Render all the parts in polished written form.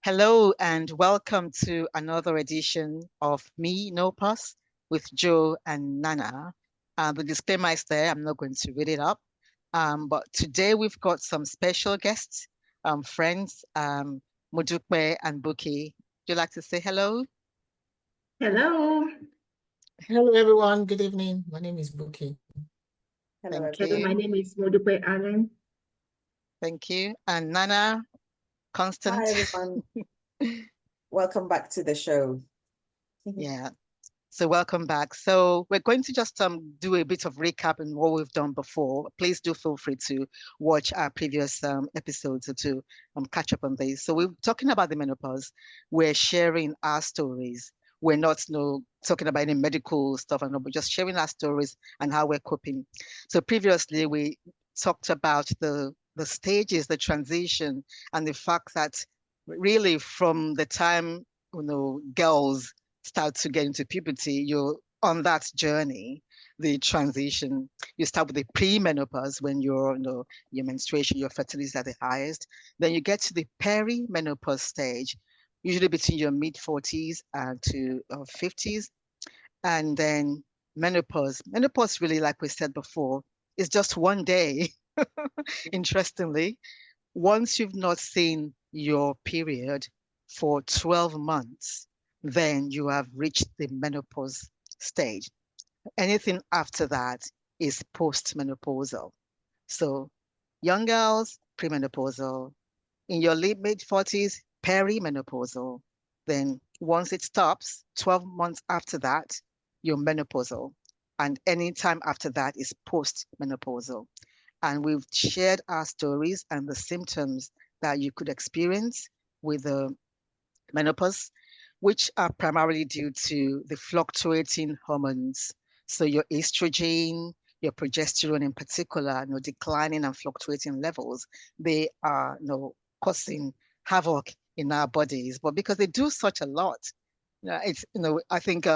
Hello and welcome to another edition of Menopause with Joe and Nana. The disclaimer is there. I'm not going to read it up. But today we've got some special guests, friends, Modupe and Bukky. Would you like to say hello? Hello. Hello, everyone. Good evening. My name is Bukky. Hello, Thank everyone. My you. name is Modupe Allen. Thank you. And Nana, Hi, Constant. everyone. Welcome back to the show. Yeah. So welcome back. So we're going to just do a bit of recap on what we've done before. Please do feel free to watch our previous episodes or to catch up on these. So we're talking about the menopause. We're sharing our stories. We're not talking about any medical stuff, and we're just sharing our stories and how we're coping. So previously we talked about the stages, the transition, and the fact that really from the time girls start to get into puberty, you're on that journey, the transition. You start with the pre-menopause when your menstruation, your fertility is at the highest. Then you get to the perimenopause stage, usually between your mid 40s to 50s. And then menopause. Menopause really, like we said before, is just one day. Interestingly, once you've not seen your period for 12 months, then you have reached the menopause stage. Anything after that is postmenopausal. So young girls, premenopausal. In your late mid 40s, perimenopausal. Then once it stops, 12 months after that, you're menopausal. And any time after that is postmenopausal. And we've shared our stories and the symptoms that you could experience with the menopause, which are primarily due to the fluctuating hormones. So your estrogen, your progesterone in particular, declining and fluctuating levels, they are causing havoc in our bodies. But because they do such a lot, it's I think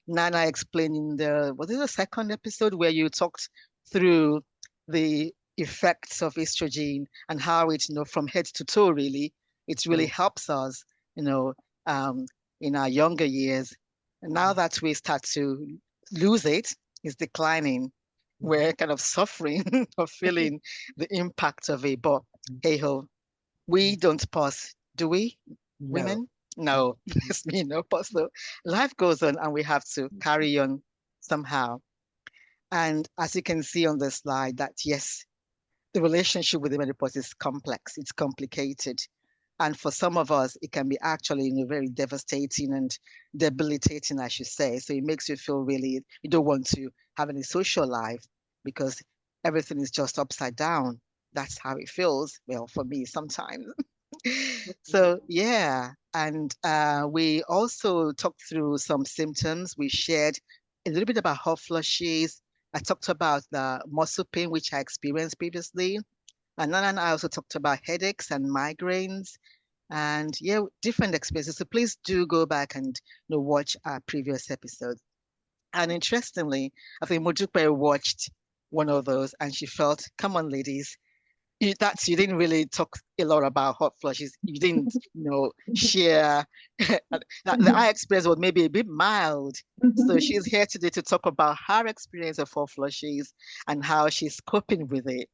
Nana explained in the second episode where you talked through the effects of estrogen and how it from head to toe really it really helps us you know um, in our younger years. And now that we start to lose it, it's declining. We're kind of suffering or feeling the impact of it. But hey ho, we don't pause, do we, No. women? No, it's me, no pause. So life goes on and we have to carry on somehow. And as you can see on the slide, that yes, the relationship with the menopause is complex, it's complicated. And for some of us, it can be actually very devastating and debilitating, I should say. So it makes you feel really, you don't want to have any social life because everything is just upside down. That's how it feels. Well, for me, sometimes. So yeah, and we also talked through some symptoms. We shared a little bit about hot flushes. I talked about the muscle pain, which I experienced previously. And Nana and I also talked about headaches and migraines and yeah, different experiences. So please do go back and watch our previous episodes. And interestingly, I think Modupe watched one of those and she felt, come on, ladies, you didn't really talk a lot about hot flushes. You didn't, share that the eye experience was maybe a bit mild. So she's here today to talk about her experience of hot flushes and how she's coping with it.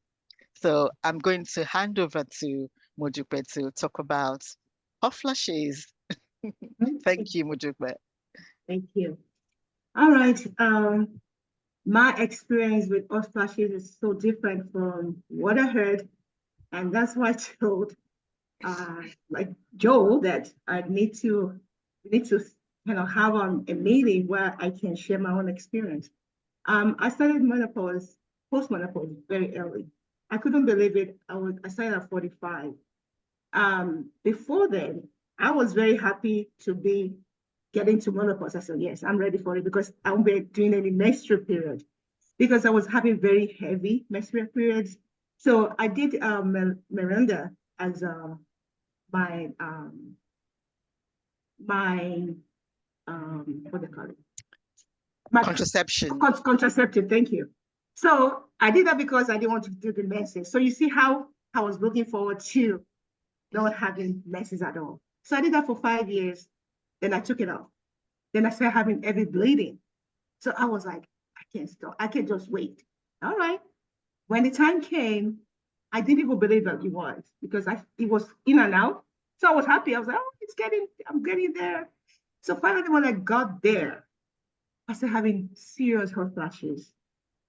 So I'm going to hand over to Modupe to talk about hot flushes. Thank you, Modupe. Thank you. All right. My experience with hot flashes is so different from what I heard, and that's why I told like Joel that I need to kind of have a meeting where I can share my own experience. I started post-menopause very early. I couldn't believe it. I started at 45. Before then, I was very happy to be getting to menopause. I said, yes, I'm ready for it because I won't be doing any menstrual period because I was having very heavy menstrual periods. So I did Miranda as my my what do they call it? My Contraception. contraceptive. Thank you. So I did that because I didn't want to do the menses. So you see how I was looking forward to not having menses at all. So I did that for 5 years. Then I took it off. Then I started having heavy bleeding. So I was like, I can't stop. I can't just wait. All right. When the time came, I didn't even believe that it was because it was in and out. So I was happy. I was like, oh, I'm getting there. So finally, when I got there, I started having serious hot flashes.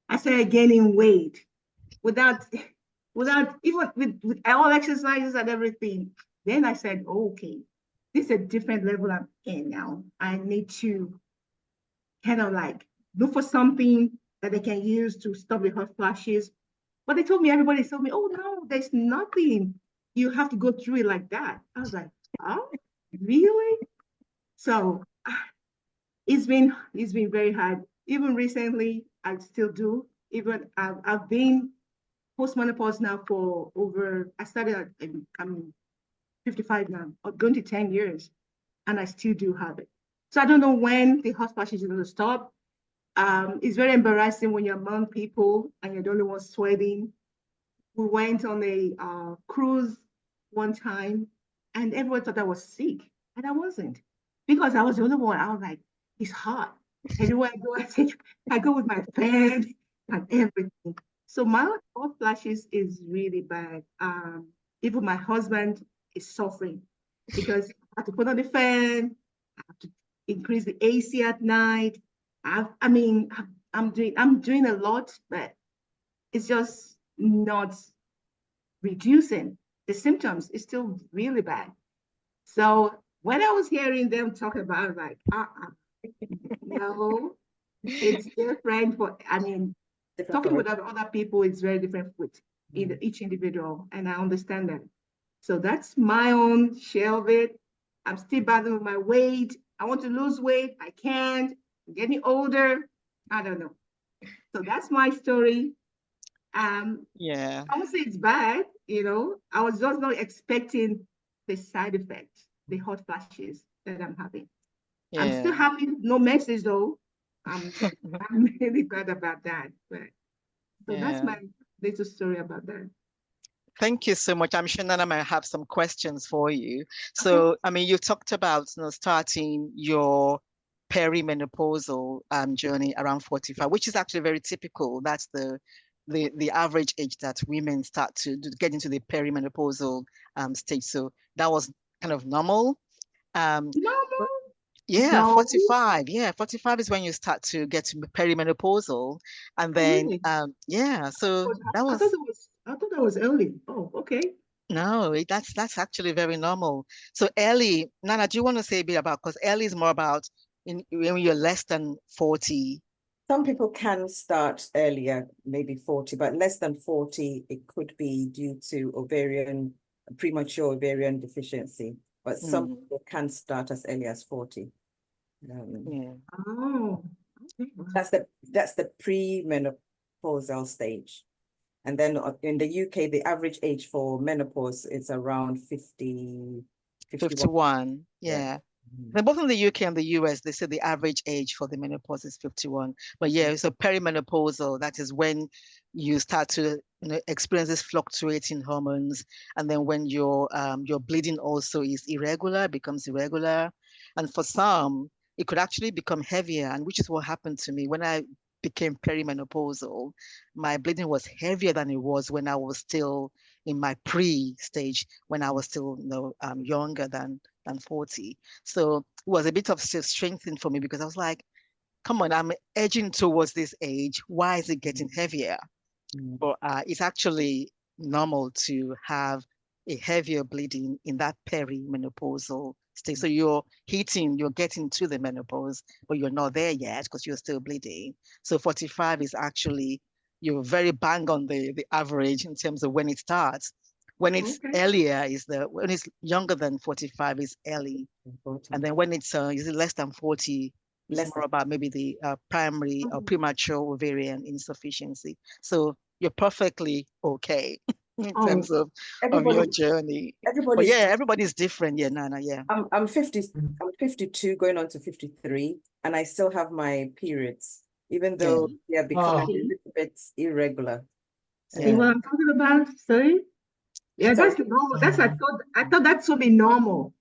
I started gaining weight without even with all exercises and everything. Then I said, oh, okay, this is a different level I'm in now. I need to kind of like look for something that they can use to stop the hot flashes. But everybody told me, oh no, there's nothing. You have to go through it like that. I was like, oh, really? So it's been very hard. Even recently, I still do. Even I've been postmenopause now for over. I started at I'm 55 now, or going to 10 years, and I still do have it. So I don't know when the hot flashes is going to stop. It's very embarrassing when you're among people and you're the only one sweating. We went on a cruise one time, and everyone thought I was sick, and I wasn't, because I was the only one. I was like, it's hot. Everywhere I go, I go with my fan and everything. So my hot flashes is really bad. Even my husband is suffering because I have to put on the fan, I have to increase the AC at night. I mean, I'm doing a lot, but it's just not reducing the symptoms. It's still really bad. So when I was hearing them talk about it, like, no, it's different. I mean, talking with other people is very different with each individual, and I understand that. So that's my own share of it. I'm still battling with my weight. I want to lose weight. I can't. I'm getting older. I don't know. So that's my story. Yeah. I would say it's bad, I was just not expecting the side effects, the hot flashes that I'm having. I'm still Yeah. having no message though. I'm really glad about that. But so that's Yeah. my little story about that. Thank you so much. I'm sure Nana might have some questions for you. Okay. So, I mean, you talked about, starting your perimenopausal journey around 45, which is actually very typical. That's the average age that women start to get into the perimenopausal stage. So that was kind of normal. No, But yeah, no, 45. Yeah, 45 is when you start to get to perimenopausal. And oh, then, really? yeah, so that was. I thought that was early. Oh, okay. No, that's actually very normal. So early, Nana, do you want to say a bit about, because early is more about when you're less than 40. Some people can start earlier, maybe 40, but less than 40, it could be due to premature ovarian deficiency. But some Mm, people can start as early as 40. yeah. Oh, okay. That's the premenopausal stage. And then in the UK, the average age for menopause is around 50, 51. 51. Yeah. Yeah. Then both in the UK and the US, they say the average age for the menopause is 51. But yeah, so perimenopausal, that is when you start to experience this fluctuating hormones. And then when your bleeding also is irregular, becomes irregular. And for some, it could actually become heavier, and which is what happened to me when I became perimenopausal. My bleeding was heavier than it was when I was still in my pre-stage, when I was still younger than 40. So it was a bit of strange thing for me, because I was like, come on, I'm edging towards this age. Why is it getting heavier? But it's actually normal to have a heavier bleeding in that perimenopausal stage. So you're getting to the menopause, but you're not there yet because you're still bleeding. So 45 is actually, you're very bang on the average in terms of when it starts. When it's Okay. earlier when it's younger than 45 is early. 40. And then when it's is it less than 40, it's Less more about maybe the primary or premature ovarian insufficiency. So you're perfectly okay in Oh, terms of your everybody, journey. But everybody's yeah, everybody's different. Yeah, Nana, yeah. I'm 52 going on to 53, and I still have my periods, even Yeah. though they are becoming Oh, a little bit irregular. see what Yeah. I'm talking about? Sorry. Yeah, Sorry. that's normal. oh, I thought that should be normal.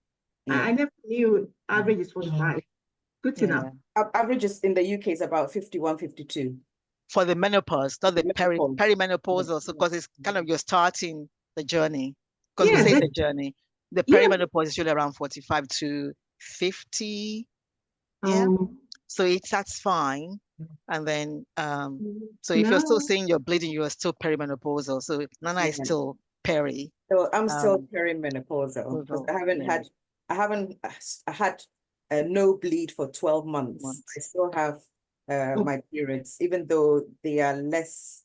I never knew average is 45. Good to know. Average is in the UK is about 51, 52. For the menopause, not the Menopause. perimenopause also, because it's kind of you're starting the journey. Because we Yeah, say that- the journey. The Yeah. perimenopause is usually around 45 to 50. Yeah. So that's fine. And then so if you're still No. saying you're bleeding, you are still perimenopausal. So Nana is Yeah. still peri. So I'm still Um, perimenopausal because Menopausal, I haven't yeah. I had a no bleed for 12 months. Months. I still have my periods, even though they are less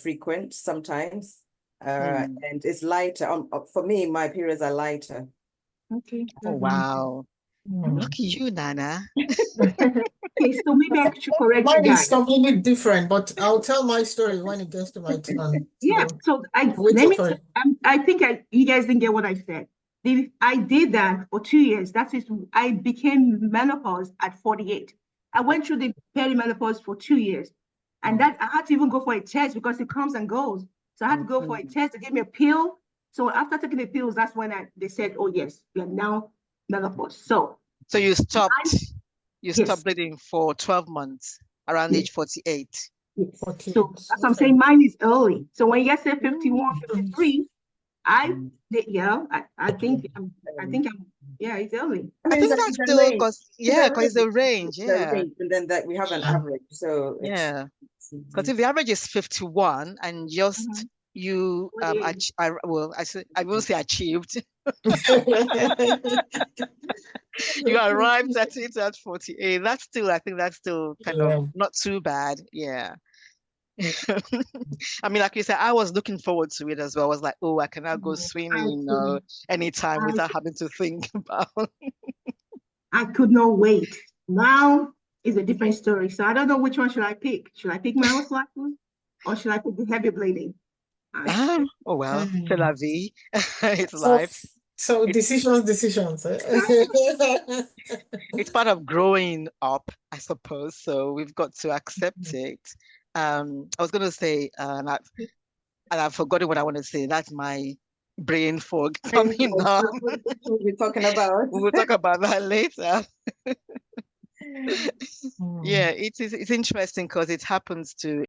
frequent sometimes. And it's lighter. For me, my periods are lighter. Okay. Oh, wow. Mm. Look at you, Nana. Okay, so maybe I should correct you Mine is guys. completely different, but I'll tell my story when it gets to my turn. Yeah, so Wait let me. for it. I think you guys didn't get what I said. I did that for 2 years. That is, I became menopause at 48. I went through the perimenopause for 2 years, and that I had to even go for a test because it comes and goes. So I had to go for a test. They gave me a pill. So after taking the pills, that's when they said, "Oh yes, you're now menopause." So you stopped yes, bleeding for 12 months around yes. age 48. Yes. 48. So that's what I'm Okay. saying. Mine is early. So when you guys say 51, Mm. 53, I think yeah, it's early. I think that's still because it's a range, It's a yeah. range, and then that we have an average. So Yeah. Because if the average is 51 and just you I won't say achieved, you arrived at it at 48. I think that's still kind of not too bad. Yeah. I mean, like you said, I was looking forward to it as well. I was like, oh, I can now go swimming, anytime without having to think about. I could not wait. Now is a different story. So I don't know which one should I pick. Should I pick my cycle or should I pick the heavy bleeding? Oh well, c'est la vie. It's So, life. so decisions. It's part of growing up, I suppose. So we've got to accept it. I was going to say, and I've forgotten what I want to say. That's my brain fog coming up. What we're talking about. We'll talk about that later. Yeah, it's interesting because it happens to